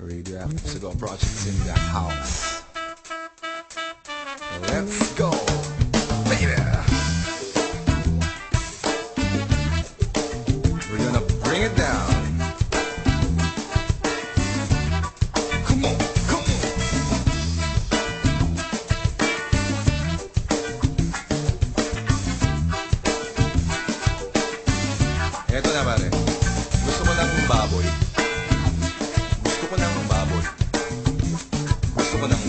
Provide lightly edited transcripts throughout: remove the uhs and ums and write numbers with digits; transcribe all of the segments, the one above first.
Radioactive Cigar Projects in the house. Let's go, baby. We're gonna bring it down. Come on, come on. Eto na pare. Gusto mo ng baboy? Gusto ko ng baboy. Gusto ko ng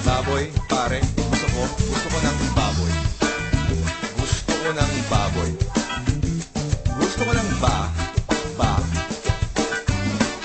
baboy, pare. Gusto ko ng baboy. Gusto ko ng baboy. Gusto ko ng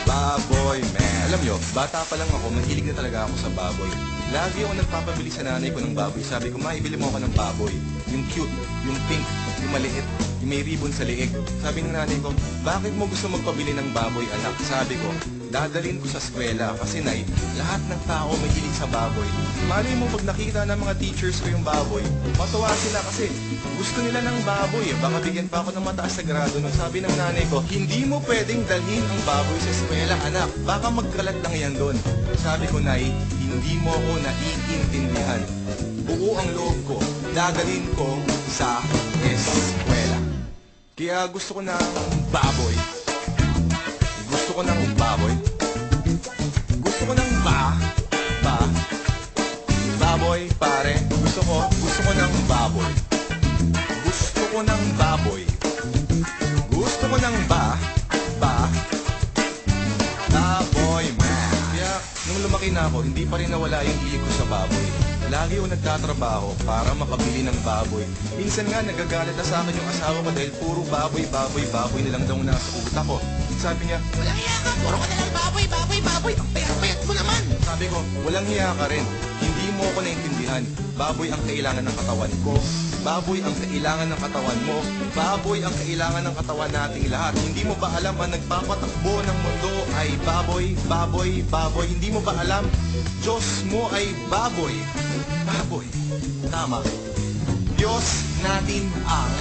baboy, man. Alam nyo, bata pa lang ako, mahilig na talaga ako sa baboy. Lagi ako nagpapabili sa nanay ko ng baboy. Sabi ko, maibili mo ako ng baboy. Yung cute, yung pink, yung maliit, yung may ribbon sa liig. Sabi ng nanay ko, bakit mo gusto magpabili ng baboy, anak? Sabi ko, dadalhin ko sa eskwela kasi nay, lahat ng tao mahilig sa baboy. Malay mo pag nakita ng mga teachers ko yung baboy, matuwa sila kasi gusto nila ng baboy. Baka bigyan pa ako ng mataas na grado. Nung sabi ng nanay ko, hindi mo pwedeng dalhin ang baboy sa eskwela, anak. Baka magkalat lang yan doon. Sabi ko, nay, hindi mo ako naiintindihan. Buo ang loob ko, dadalhin ko sa eskwela. Kaya gusto ko ng baboy. Gusto ko ng baboy. Gusto ko ng baboy, pare. Gusto ko ng baboy. Gusto ko ng baboy. Gusto ko ng baboy, man. Kaya, nung lumaki na ako, hindi pa rin nawala yung hilig ko sa baboy. Lagi ako nagtatrabaho para makabili ng baboy. Minsan nga, nagagalit na sa akin yung asawa ko dahil puro baboy na lang daw nasa utak ko. Sabi niya, walang hiya ka, puro ka na lang baboy. Ang payat-payat mo naman. Sabi ko, walang hiya ka rin. Hindi mo ako naintindihan. Baboy ang kailangan ng katawan ko. Baboy ang kailangan ng katawan mo. Baboy ang kailangan ng katawan nating lahat. Hindi mo ba alam ang nagpapatakbo ng mundo ay baboy? Hindi mo ba alam? Diyos mo ay baboy. Baboy. Tama. Diyos natin ang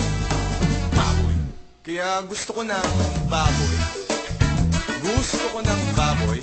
baboy. Kaya gusto ko ng baboy. Gusto ko ng baboy.